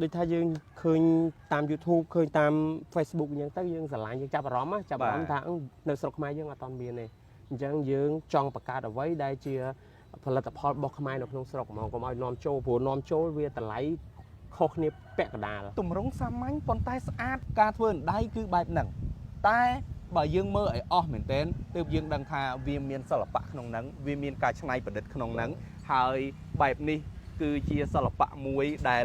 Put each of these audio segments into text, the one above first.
ដូចថាយើងឃើញតាម YouTube ឃើញតាម Facebook អញ្ចឹងទៅយើងស្រឡាញ់យើងចាប់អារម្មណ៍ថានៅស្រុកខ្មែរយើងអត់ទាន់មានទេអញ្ចឹងយើងចង់បង្កើតអ្វីដែលជាផលិតផលរបស់ខ្មែរនៅក្នុងស្រុកហ្មងកុំឲ្យនាំចូលព្រោះនាំចូលវាតម្លៃខុសគ្នាពាក់កណ្ដាលទម្រង់សាមញ្ញប៉ុន្តែស្អាតការធ្វើដៃគឺបែបហ្នឹងតែបើយើងមើលឲ្យអស់មែនទែនទើបយើងដឹងថាវាមានសិល្បៈក្នុងហ្នឹងវាមានការច្នៃប្រឌិតក្នុងហ្នឹងហើយបែបនេះគឺជាសិល្បៈមួយដែល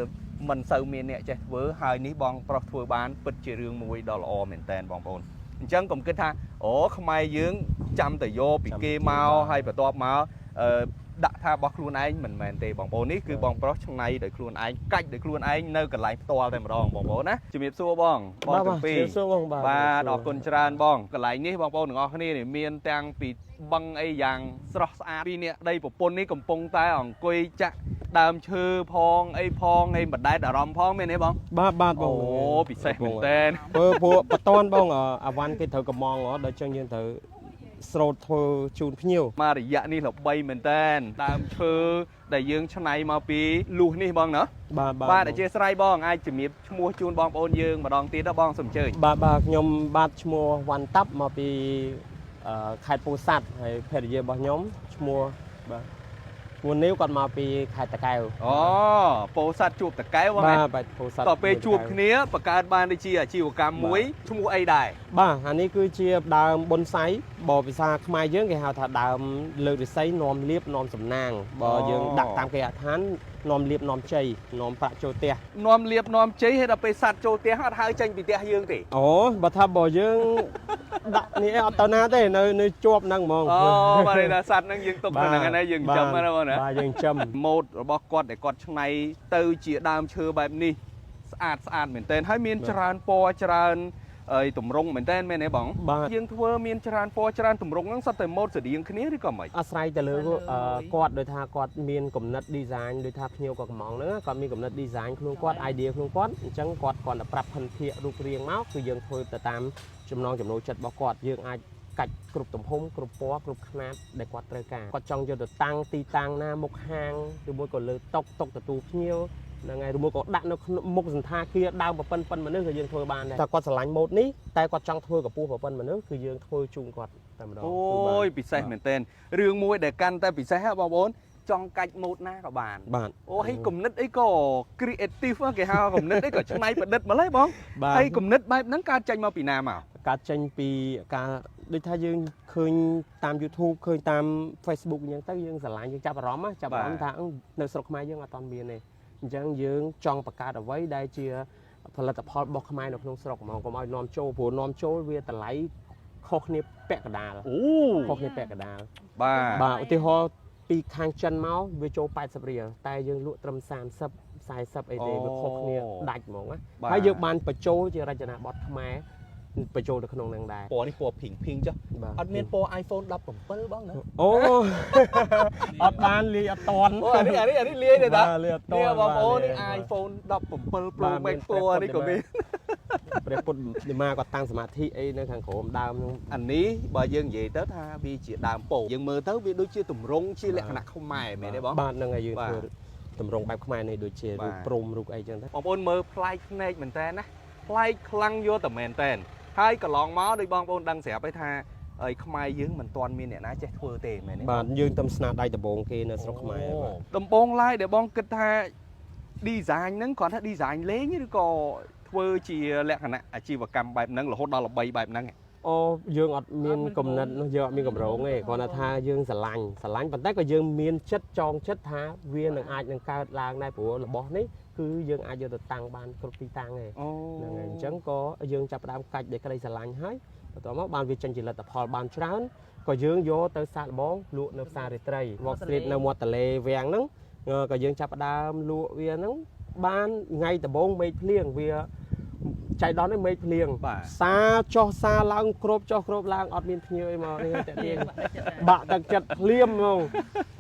មិនសូវមានអ្នកចេះធ្វើហើយនេះបងប្រុសធ្វើបានពិតជារឿងមួយដ៏ល្អមែនទែនបងប្អូនអញ្ចឹងកុំគិតថាអូខ្មែរយើងចាំតែយកពីគេមកហើយបន្ទាប់មកដាក់ថារបស់ខ្លួនឯងមិនមែនទេបងប្អូននេះគឺបងប្រុសច្នៃដោយខ្លួនឯងកាច់ដោយខ្លួនឯងនៅកន្លែងផ្ទាល់តែម្ដងបងប្អូនណាជំរាបសួរបងទាំងពីរបាទអរគុណច្រើនបងកន្លែងនេះបងប្អូនទាំងអស់គ្នានេះមានទាំងពីបឹងអីយ៉ាងស្រស់ស្អាតពីអ្នកដីប្រពន្ធនេះកំពុងតែអង្គុយចាក់ដើមឈើផងអីផងឯបដែតអារម្មណ៍ផងមែនទេបងបាទបងអូពិសេសមែនតើព្រោះបតនបងអាវ៉ាន់គេត្រូវកំងដល់ចឹងយើងត្រូវស្រោតធ្វើជូនភ្ញៀវមករយៈនេះល្បីមែនតើដើមឈើដែលយើងច្នៃមកពីលុះនេះបងណាបាទអធិស្ឋានបងអាចជំរាបឈ្មោះជូនបងប្អូនយើងម្ដងទៀតបងសូមអញ្ជើញបាទខ្ញុំបាទឈ្មោះវ៉ាន់តាប់មកពីខេត្តពោធិ៍សាត់ហើយភរិយារបស់ខ្ញុំឈ្មោះបាទឈ្មោះនីវគាត់មកពីខេត្តតាកែវអូពោធិ៍សាត់ជួបតាកែវបងបាទពោធិ៍សាត់តទៅពេលជួបគ្នាបង្កើតបានដូចជាអាជីវកម្មមួយឈ្មោះអីដែរបាទអានេះគឺជាដើមប៊ុនសៃបើភាសាខ្មែរយើងគេហៅថាដើមលើករិស័យនាំលៀបនាំសំណាងបើយើងដាក់តាមគេហដ្ឋាននាំលៀបនាំជ័យនាំប្រាក់ចូលផ្ទះនាំលៀបនាំជ័យហើយដល់ពេលសัตว์ចូលផ្ទះអត់ហៅចេញពីផ្ទះយើងទេអូបើថាបើយើងដាក់នេះអត់ទៅណាទេនៅជាប់ហ្នឹងហ្មងអូបាទថាសัตว์ហ្នឹងយើងទុកទៅហ្នឹងណាយើងចំណាបងណាបាទយើងចំម៉ូដរបស់គាត់ដែលគាត់ច្នៃទៅជាដើមឈើបែបនេះស្អាតមែនទែនហើយមានច្រើនពណ៌ច្រើនតម្រង់មែនតើមែនទេបងយើងធ្វើមានច្រើនពណ៌ច្រើនតម្រង់ហ្នឹងសុទ្ធតែម៉ូដស្តៀងគ្នាឬក៏មិនអាស្រ័យទៅលើគាត់ដោយថាគាត់មានគំនិត design ដោយថាភ្ញៀវក៏កំងហ្នឹងគាត់មានគំនិត design ខ្លួនគាត់ idea ខ្លួនគាត់អញ្ចឹងគាត់គ្រាន់តែប្រាប់ភិនភាគរូបរាងមកគឺយើងធ្វើទៅតាមចំណង់ចំណូលចិត្តរបស់គាត់យើងអាចកាច់គ្រប់ទំហំគ្រប់ពណ៌គ្រប់ខ្នាតដែលគាត់ត្រូវការគាត់ចង់យកទៅតាំងទីតាំងណាមុខហាងឬមួយក៏លើតុទទួលភ្ញៀវហ្នឹងហើយឬមួយក៏ដាក់នៅមុខសន្តាគារដើមប្រពន្ធមនុស្សក៏យើងធ្វើបានដែរតែគាត់ស្រឡាញ់ម៉ូដនេះតែគាត់ចង់ធ្វើកម្ពស់ប្រពន្ធមនុស្សគឺយើងធ្វើជូនគាត់តែម្ដងអូយពិសេសមែនទែនរឿងមួយដែលកាន់តែពិសេសបងប្អូនចង់កាច់ម៉ូដណាក៏បានអូហើយគំនិតអីក៏ creative គេហៅគំនិតអីក៏ច្នៃប្រឌិតម្ល៉េះបងហើយគំនិតបែបហ្នឹងកើតចេញមកពីណាមកកើតចេញពីការដូចថាយើងឃើញតាម YouTube ឃើញតាម Facebook អញ្ចឹងទៅយើងស្រឡាញ់យើងចាប់អារម្មណ៍ថានៅស្រុកខ្មែរយើងអត់ទាន់មានទេអញ្ចឹងយើងចង់បង្កើតអ្វីដែលជាផលិតផលរបស់ខ្មែរនៅក្នុងស្រុកហ្មងកុំឲ្យនាំចូលព្រោះនាំចូលវាតម្លៃខុសគ្នាពាក់កណ្ដាលខុសគ្នាពាក់កណ្ដាលបាទឧទាហរណ៍ពីខាងចិនមកវាចូល80រៀលតែយើងលក់ត្រឹម30 40អីទេវាខុសគ្នាដាច់ហ្មងណាហើយយើងបានបញ្ចូលជារចនាបថខ្មែរបញ្ចូលទៅក្នុងហ្នឹងដែរពណ៌នេះពណ៌ភីងចុះអត់មានពណ៌ iPhone 17បងណាអូអត់បានលាយអត់តន់អូអានេះលាយទេតានេះបងប្អូននេះ iPhone 17 Pro Max Pro នេះក៏មានព្រះពុទ្ធនិមាគាត់តាំងសមាធិអីនៅខាងក្រោមដើមហ្នឹងអានេះបើយើងនិយាយទៅថាវាជាដើមពោធិ៍យើងមើលទៅវាដូចជាទម្រង់ជាលក្ខណៈខ្មែរមែនទេបងបាទហ្នឹងហើយយើងធ្វើទម្រង់បែបខ្មែរនេះដូចជារូបព្រំរូបអីចឹងទៅបងប្អូនមើលប្លែកភ្នែកមែនតើណាប្លែកខ្លាំងយកតែមែនតើហើយកន្លងមកដោយបងប្អូនដឹងស្រាប់ហើយថាខ្មែរយើងមិនទាន់មានអ្នកណាចេះធ្វើទេមែនទេបាទយើងតែស្នាដៃដំបងគេនៅស្រុកខ្មែរបាទដំបងឡាយដែលបងគិតថា design ហ្នឹងគ្រាន់តែ design លេងឬក៏ធ្វើជាលក្ខណៈអាជីវកម្មបែបហ្នឹងរហូតដល់ល្បីបែបហ្នឹងអូយើងអត់មានគំនិតនោះយើងអត់មានកម្រងទេគ្រាន់តែថាយើងស្រឡាញ់ប៉ុន្តែក៏យើងមានចិត្តចងចិត្តថាវានឹងអាចនឹងកើតឡើងដែរព្រោះរបស់នេះគឺយើងអាចយកទៅតាំងបានគ្រប់ទីតាំងទេហ្នឹងហើយអញ្ចឹងក៏យើងចាប់ផ្ដើមកាច់ដោយក្តីស្រឡាញ់ហើយបន្ទាប់មកបានវាចេញជាលទ្ធផលបានច្រើនក៏យើងយកទៅសាកល្បងលក់នៅផ្សាររាត្រី Wall Street នៅមាត់ទន្លេវាំងហ្នឹងក៏យើងចាប់ផ្ដើមលក់វាហ្នឹងបានថ្ងៃដំបូងមេឃភ្លៀងវាចៃដន្យនេះមេឃភ្លៀងសាចុះសាឡើងគ្របចុះគ្របឡើងអត់មានភ្ញៀវអីមកនេះតែទៀតបាក់ទឹកចិត្តភ្លៀងហ្មង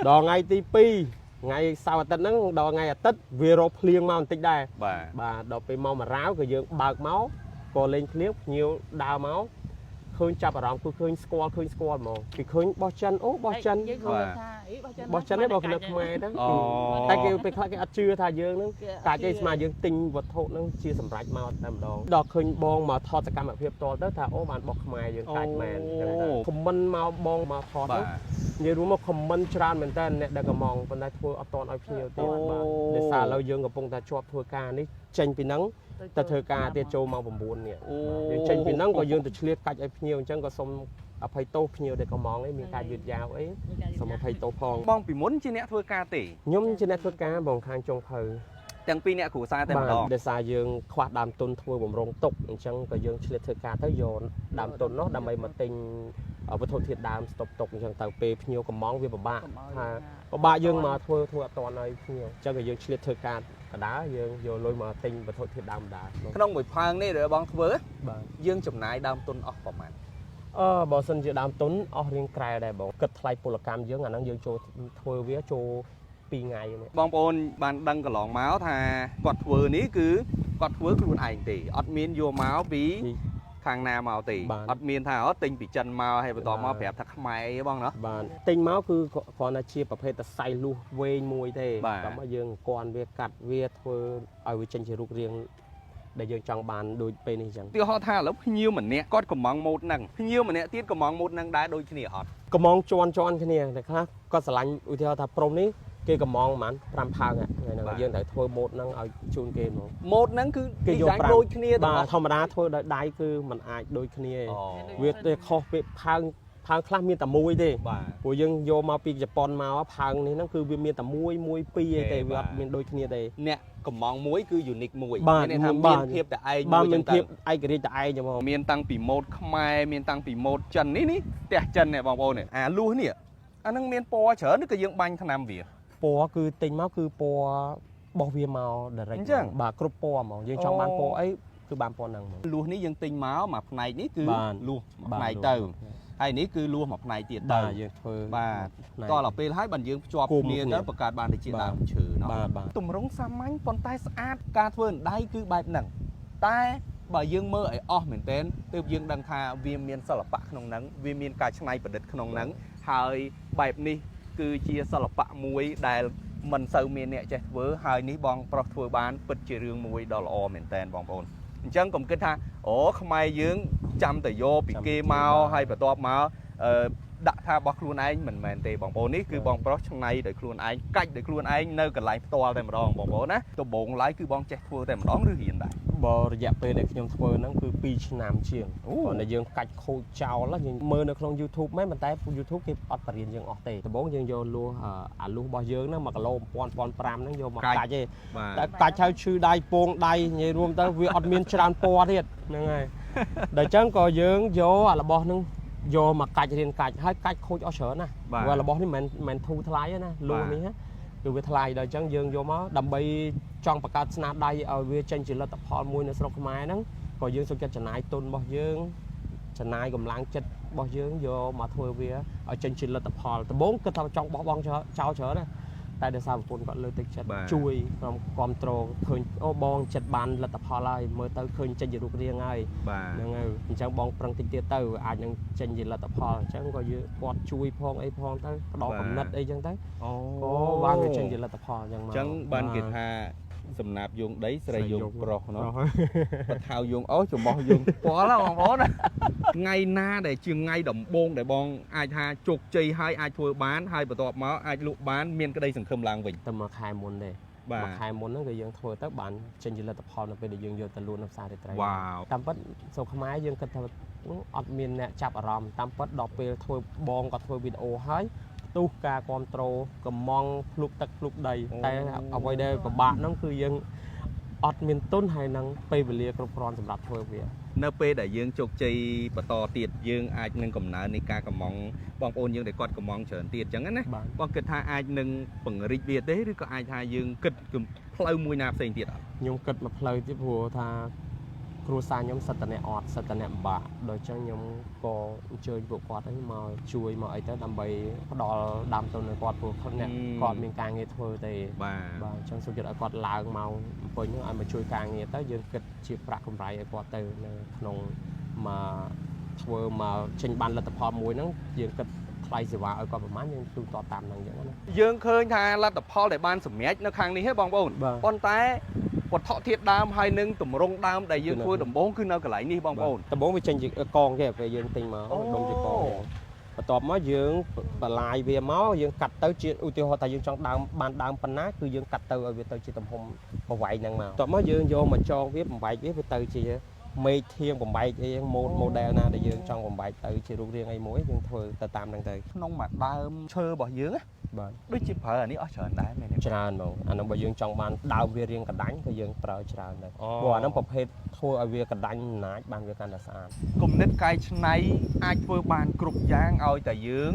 ដល់ថ្ងៃទី2ថ្ងៃសៅរ៍អាទិត្យហ្នឹងដល់ថ្ងៃអាទិត្យវារកភ្លៀងមកបន្តិចដែរបាទដល់ពេលមករាវក៏យើងបើកមកក៏លេងភ្លៀងភ្ញៀវដើរមកឃ ឃើញចាប់អារម្មណ៍គឺឃើញស្គាល់ហ្មងគេឃើញបោះចិនអូបោះចិនបោះចិននេះបោះនៅខ្មែរហ្នឹងតែគេពេលខ្លះគេអត់ជឿថាយើងហ្នឹងកាច់ឯស្មាយើងទិញវត្ថុហ្នឹងជាសម្រាប់មកតែម្ដងដល់ឃើញបងមកថតសកម្មភាពតទៅថាអូបានបោះខ្មែរយើងកាច់មែនខមមិនមកបងមកថតហ្នឹងនិយាយរួមមកខមមិនច្រើនមែនតើអ្នកដែលកំងប៉ុន្តែធ្វើអត់តន់ឲ្យភ្ញៀវទៀតបាទដោយសារឥឡូវយើងកំពុងតែជាប់ធ្វើការនេះចេញពីហ្នឹងទៅធ្វើការទៀតចូលមក9នេះយើងចេញពីហ្នឹងក៏យើងទៅឆ្លៀតកាច់ឲ្យភ្ញៀវអញ្ចឹងក៏សុំអភ័យទោសភ្ញៀវដែលកំងអីមានការយឺតយ៉ាវអីសូមអភ័យទោសផងបងពីមុនជាអ្នកធ្វើការទេខ្ញុំជាអ្នកធ្វើការបងខាងចុងភៅទាំងពីរអ្នកគ្រួសារតែម្ដងដោយសារយើងខ្វះដើមទុនធ្វើបំរុងទុកអញ្ចឹងក៏យើងឆ្លៀតធ្វើការទៅយកដើមទុននោះដើម្បីមកទិញវត្ថុធាតុដើមស្តុកទុកអញ្ចឹងទៅពេលភ្ញៀវកំងវាពិបាកថាពិបាកយើងមកធ្វើអត់តាន់ឲ្យភ្ញៀវអញ្ចឹងក៏យើងឆ្លៀតធ្វើការកដាយើងយកលុយមកទិញវត្ថុធាតុដើមដែរក្នុងមួយផើងនេះដែលបងធ្វើបាទយើងចំណាយដើមទុនអស់ប្រហែលបើសិនជាដើមទុនអស់រៀងក្រែដែរបងគិតថ្លៃពលកម្មយើងអាហ្នឹងយើងចូលធ្វើវាចូល2ថ្ងៃនេះបងប្អូនបានដឹងកន្លងមកថាគាត់ធ្វើនេះគឺគាត់ធ្វើខ្លួនឯងទេអត់មានយកមកពីខាងណាមកទេអត់មានថាទិញពីចិនមកហើយបន្តមកប្រាប់ថាខ្មែរអីបងណាបាទទិញមកគឺគ្រាន់តែជាប្រភេទតសៃលុះវែងមួយទេតែមកយើងគន់វាកាត់វាធ្វើឲ្យវាចេញជារូបរាងដែលយើងចង់បានដូចពេលនេះអញ្ចឹងទីហោថាឥឡូវភ្ញៀវម្នាក់គាត់កំងម៉ូតហ្នឹងភ្ញៀវម្នាក់ទៀតកំងម៉ូតហ្នឹងដែរដូចគ្នាអត់កំងជន់គ្នាតែខ្លះគាត់ស្រឡាញ់ឧទាហរណ៍ថាព្រមនេះគេកំងប្រហែល5ផើងហ្នឹងយើងត្រូវធ្វើម៉ូតហ្នឹងឲ្យជូនគេហ្មងម៉ូតហ្នឹងគឺគេយកដូចគ្នាបាទធម្មតាធ្វើដោយដៃគឺมันអាចដូចគ្នាវាទៅខុសពីផើងខ្លះមានតែមួយទេព្រោះយើងយកមកពីជប៉ុនមកផើងនេះហ្នឹងគឺវាមានតែ1 2 2ទេវាអត់មានដូចគ្នាទេអ្នកកំងមួយគឺ unique មួយមានថាមានភាពតែឯងមួយចឹងទៅមានភាពឯករាជ្យតែឯងហ្មងមានតាំងពីម៉ូតខ្មែរមានតាំងពីម៉ូតចិននេះផ្ទះចិននេះបងប្អូនអាលួសនេះអាហ្នឹងមានពណ៌ច្រើនឬក៏យើងបាញ់ថ្នាំវាពណ៌គឺទិញមកគឺពណ៌បោះវាមក direct បាទគ្រប់ពណ៌ហ្មងយើងចង់បានពណ៌អីគឺបានពណ៌ហ្នឹងហ្មងលួសនេះយើងទិញមកមួយផ្នែកនេះគឺលួសមួយផ្នែកទៅហើយនេះគឺលួសមួយផ្នែកទៀតទៅយើងធ្វើបាទតដល់ពេលហើយបានយើងភ្ជាប់គ្នាទៅបង្កើតបានជាដើមឈើណោះបាទទម្រង់សាមញ្ញប៉ុន្តែស្អាតការធ្វើដៃគឺបែបហ្នឹងតែបើយើងមើលឲ្យអស់មែនទែនទើបយើងដឹងថាវាមានសិល្បៈក្នុងហ្នឹងវាមានការច្នៃប្រឌិតក្នុងហ្នឹងហើយបែបនេះគឺជាសិល្បៈមួយដែលមិនសូវមានអ្នកចេះធ្វើហើយនេះបងប្រុសធ្វើបានពិតជារឿងមួយដ៏ល្អមែនតើបងប្អូនអញ្ចឹងកុំគិតថាអូខ្មែរយើងចាំតែយកពីគេមកហើយបន្ទាប់មកដាក់ថារបស់ខ្លួនឯងមិនមែនទេបងប្អូននេះគឺបងប្រុសច្នៃដោយខ្លួនឯងកាច់ដោយខ្លួនឯងនៅកន្លែងផ្ទាល់តែម្ដងបងប្អូនណាដំបូងឡើយគឺបងចេះធ្វើតែម្ដងឬរៀនដែរបើរយៈពេលដែលខ្ញុំធ្វើហ្នឹងគឺ2ឆ្នាំជាងព្រោះតែយើងកាច់ខូចចោលយើងមើលនៅក្នុង YouTube មែនប៉ុន្តែ YouTube គេអត់បរៀនយើងអស់ទេដំបូងយើងយកលួសអាលួសរបស់យើងហ្នឹង1គីឡូ1500ហ្នឹងយកមកកាច់ទេតែកាច់ហើយឈឺដៃពងដៃនិយាយរួមទៅវាអត់មានច្រើនពណ៌ទៀតហ្នឹងហើយដល់អញ្ចឹងក៏យើងយកអារបស់ហ្នឹងយកមកកាច់រៀនកាច់ហើយកាច់ខូចអស់ច្រើនណាព្រោះរបស់នេះមិនធូរថ្លៃទេណាលួសនេះណាគឺវាថ្លៃដល់អញ្ចឹងយើងយកមកដើម្បីចង់បង្កើតស្នាដៃឲ្យវាចេញជាលទ្ធផលមួយនៅស្រុកខ្មែរហ្នឹងក៏យើងសុខចិត្តចំណាយទុនរបស់យើងចំណាយកម្លាំងចិត្តរបស់យើងយកមកធ្វើវាឲ្យចេញជាលទ្ធផលដំបូងគិតថាចង់បោះបង់ចោលច្រើនណាតែដោយសារប្រពន្ធគាត់លើកទឹកចិត្តជួយគ្រប់គ្រងឃើញអូបងចិត្តបានលទ្ធផលហើយមើលទៅឃើញចេញជារូបរាងហើយហ្នឹងហើយអញ្ចឹងបងប្រឹងតិចទៀតទៅអាចនឹងចេញជាលទ្ធផលអញ្ចឹងក៏យើងគាត់ជួយផងអីផងទៅផ្ដល់កំណត់អីអញ្ចឹងទៅអូបានវាចេញជាលទ្ធផលអញ្ចឹងមកអញ្ចឹងបានគេថាសំណាបយងដីស្រីយងប្រុសនោះបថៅយងអូចំបោះយងពាល់បងប្អូនថ្ងៃណាដែលជាថ្ងៃដំបូងដែលបងអាចថាជោគជ័យហើយអាចធ្វើបានហើយបន្ទាប់មកអាចលក់បានមានក្តីសង្ឃឹមឡើងវិញតែមួយខែមុនទេមួយខែមុនហ្នឹងគឺយើងធ្វើទៅបានចេញជាលទ្ធផលនៅពេលដែលយើងយកទៅលក់នៅផ្សាររាត្រីតាមពិតស្រុកខ្មែរយើងគិតថាអត់មានអ្នកចាប់អារម្មណ៍តាមពិតដល់ពេលធ្វើបងក៏ធ្វើវីដេអូហើយទុះការគ្រប់គ្រងកំងភ្លុកទឹកភ្លុកដីតែអ្វីដែលពិបាកហ្នឹងគឺយើងអត់មានទុនហើយនឹងពេលវេលាគ្រប់គ្រាន់សម្រាប់ធ្វើវានៅពេលដែលយើងជោគជ័យបន្តទៀតយើងអាចនឹងកំណើននៃការកំងបងប្អូនយើងដែលគាត់កំងច្រើនទៀតអញ្ចឹងណាបងគិតថាអាចនឹងពង្រីកវាទេឬក៏អាចថាយើងគិតផ្លូវមួយណាផ្សេងទៀតអត់ខ្ញុំគិតមកផ្លូវទៀតព្រោះថាគ្រួសារខ្ញុំសិតតអ្នកអត់សិតតអ្នកពិបាកដូចអញ្ចឹងខ្ញុំក៏អញ្ជើញពួកគាត់ឲ្យមកជួយមកអីទៅដើម្បីផ្ដល់ដើមទុនឲ្យគាត់ព្រោះគាត់មានការងារធ្វើទេបាទអញ្ចឹងសូមចិត្តឲ្យគាត់ឡើងមកអង្គុយឲ្យមកជួយការងារទៅយើងគិតជាប្រាក់កម្រៃឲ្យគាត់ទៅនៅក្នុងមួយ ធ្វើមកចេញបានលទ្ធផលមួយហ្នឹងយើងគិតថ្លៃសេវាឲ្យគាត់ប្រហែលយើងទូតតាមហ្នឹងអញ្ចឹងណា យើងឃើញថាលទ្ធផលដែលបានសម្រេចនៅខាងនេះទេបងប្អូន បាទ ប៉ុន្តែវត្ថុធាតុដើមហើយនឹងទម្រង់ដើមដែលយើងធ្វើដំបូងគឺនៅកន្លែងនេះបងប្អូន ដំបូងវាចេញជាកងទេពេលយើងទិញមក អូ ដុំជាកងទេបន្ទាប់មកយើងបន្លាយវាមកយើងកាត់ទៅជាឧទាហរណ៍ថាយើងចង់ដើមបានដើមប៉ុណ្ណាគឺយើងកាត់ទៅឲ្យវាទៅជាទំហំប្រវែងហ្នឹងមកបន្ទាប់មកយើងយកមកចងវាបំបែកវាទៅជាមេឃធៀងបំបែកអីម៉ូដែលណាដែលយើងចង់បំបែកទៅជារូបរាងអីមួយយើងធ្វើទៅតាមហ្នឹងទៅ ក្នុងមួយដើមឈើរបស់យើងណា បាទ ដូចជាប្រើអានេះអស់ច្រើនដែរមែនទេ ច្រើនហ្មងអាហ្នឹងបើយើងចង់បានដើមវារាងកដាញ់ក៏យើងប្រើច្រើនដែរ អូ ព្រោះអាហ្នឹងប្រភេទធ្វើឲ្យវាកដាញ់អំណាចបានវាកាន់តែស្អាត គំនិតកែច្នៃអាចធ្វើបានគ្រប់យ៉ាងឲ្យតែយើង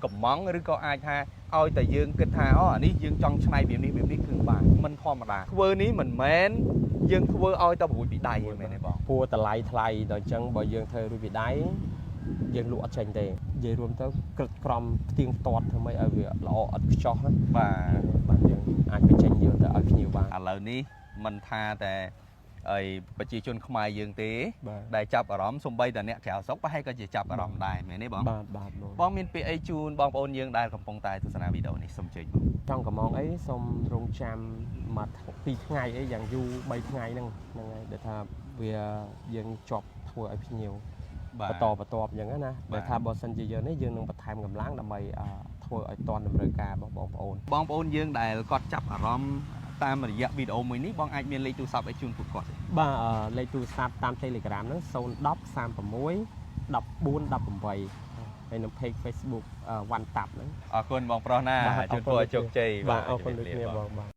កំងឬក៏អាចថាឲ្យតែយើងគិតថាអូអានេះយើងចង់ច្នៃវានេះគឺបានមិនធម្មតាធ្វើនេះមិនមែនយើងធ្វើឲ្យតែរួចពីដៃទេមែនទេបង ពួរតម្លៃថ្លៃដល់អញ្ចឹងបើយើងធ្វើរួចពីដៃយើងលក់អត់ចេញទេនិយាយរួមទៅក្រឹតក្រំផ្ទៀងផ្ទាត់ធ្វើម៉េចឲ្យវាល្អអត់ខ្ចោះណា បាទ បាទយើងអាចបញ្ចេញយកទៅឲ្យភ្ញៀវបាន ឥឡូវនេះមិនថាតែអីប្រជាជនខ្មែរយើងទេ បាទ ដែលចាប់អារម្មណ៍សំបីតែអ្នកក្រៅស្រុកប្រហែលក៏ជាចាប់អារម្មណ៍ដែរមែនទេបង បាទបាទ បងមានពាក្យអីជូនបងប្អូនយើងដែលកំពុងតែទស្សនាវីដេអូនេះសូមជើញបង ចង់កំងអីសូមរងចាំមក2ថ្ងៃអីយ៉ាងយូរ3ថ្ងៃហ្នឹងហើយដែលថាវាយើងជាប់ធ្វើឲ្យភ្ញៀវ បន្តបន្ទាប់អញ្ចឹងណាដែលថាបើសិនជាយើងនេះយើងនឹងបន្ថែមកម្លាំងដើម្បីធ្វើឲ្យតន់តម្រូវការរបស់បងប្អូន បងប្អូនយើងដែលគាត់ចាប់អារម្មណ៍តាមរយៈវីដេអូមួយនេះបងអាចមានលេខទូរស័ព្ទឲ្យជូនពួកគាត់ទេ បាទលេខទូរស័ព្ទតាម Telegram ហ្នឹង010 36 14 18ហើយនៅ page Facebook One Tap ហ្នឹង អរគុណបងប្រុសណាជួបជុំជោគជ័យ បាទអរគុណដូចគ្នាបងបាទ